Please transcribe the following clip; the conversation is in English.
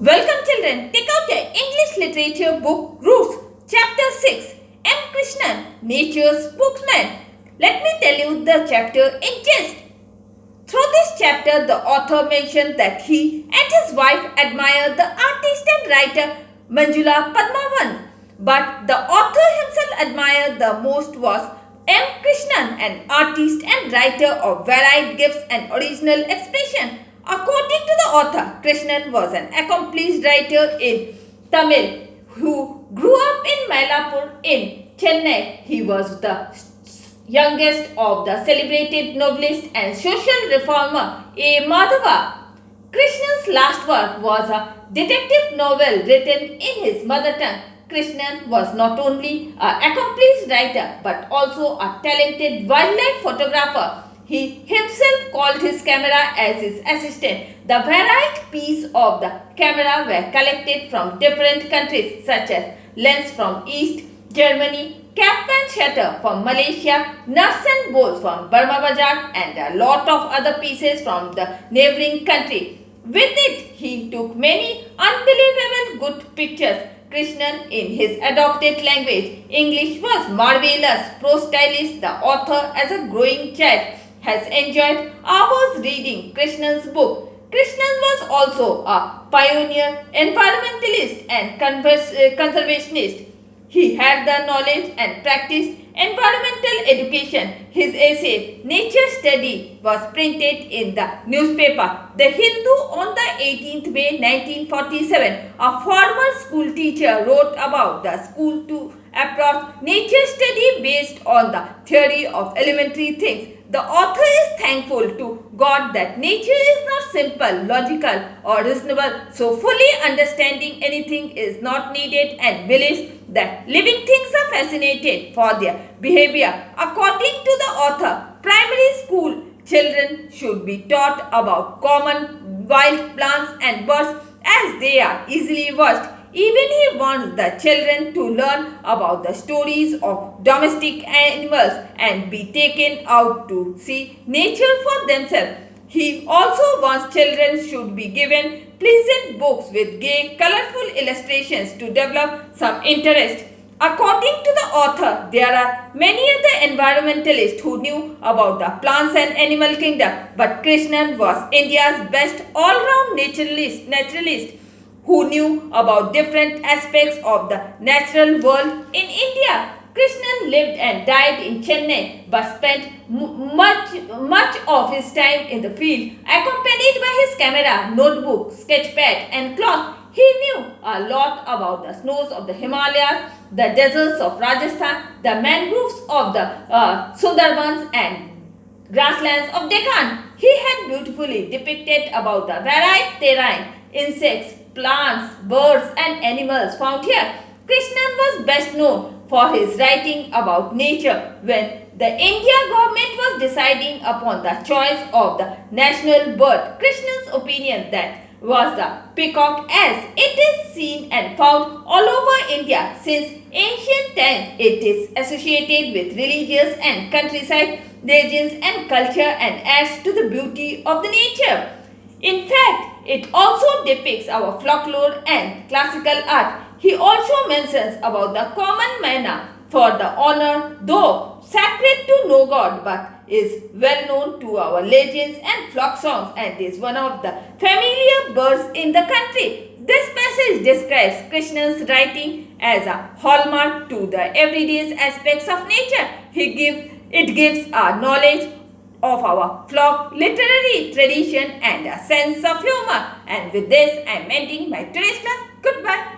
Welcome children, take out your English literature book Roots, chapter 6, M. Krishnan, Nature's Spokesman. Let me tell you the chapter in gist. Through this chapter, the author mentioned that he and his wife admired the artist and writer Manjula Padmavan. But the author himself admired the most was M. Krishnan, an artist and writer of varied gifts and original expression. According to the author, Krishnan was an accomplished writer in Tamil who grew up in Mylapore in Chennai. He was the youngest of the celebrated novelist and social reformer A. Madhava. Krishnan's last work was a detective novel written in his mother tongue. Krishnan was not only an accomplished writer but also a talented wildlife photographer. He himself called his camera as his assistant. The varied pieces of the camera were collected from different countries such as lens from East Germany, cap and shutter from Malaysia, nuts and bolts from Burma Bazaar and a lot of other pieces from the neighboring country. With it, he took many unbelievable good pictures. Krishnan, in his adopted language, English, was marvelous. Pro-stylist, the author as a growing child, has enjoyed hours reading Krishnan's book. Krishnan was also a pioneer, environmentalist and conservationist. He had the knowledge and practiced environmental education. His essay, Nature Study, was printed in the newspaper The Hindu on the 18th May 1947. A former school teacher wrote about the school to approach nature study based on the theory of elementary things. The author is thankful to God that nature is not simple, logical or reasonable, so fully understanding anything is not needed, and believes that living things are fascinated for their behavior. According to the author, primary school children should be taught about common wild plants and birds as they are easily watched. Even he wants the children to learn about the stories of domestic animals and be taken out to see nature for themselves. He also wants children should be given pleasant books with gay, colorful illustrations to develop some interest. According to the author, there are many other environmentalists who knew about the plants and animal kingdom, but Krishnan was India's best all-round naturalist who knew about different aspects of the natural world in India. Krishnan lived and died in Chennai but spent much of his time in the field. Accompanied by his camera, notebook, sketchpad and cloth, he knew a lot about the snows of the Himalayas, the deserts of Rajasthan, the mangroves of the Sundarbans and grasslands of Deccan. He had beautifully depicted about the varied terrain, insects, plants, birds and animals found here. Krishnan was best known for his writing about nature when the India government was deciding upon the choice of the national bird. Krishnan's opinion that was the peacock, as it is seen and found all over India since ancient times. It is associated with religious and countryside legends and culture and adds to the beauty of the nature. In fact, it also depicts our folklore and classical art. He also mentions about the common manna for the honor, though sacred to no god, but is well known to our legends and folk songs and is one of the familiar birds in the country. This passage describes Krishnan's writing as a hallmark to the everyday aspects of nature. It gives a knowledge of our folk literary tradition and a sense of humor. And with this, I am ending my today's class. Goodbye.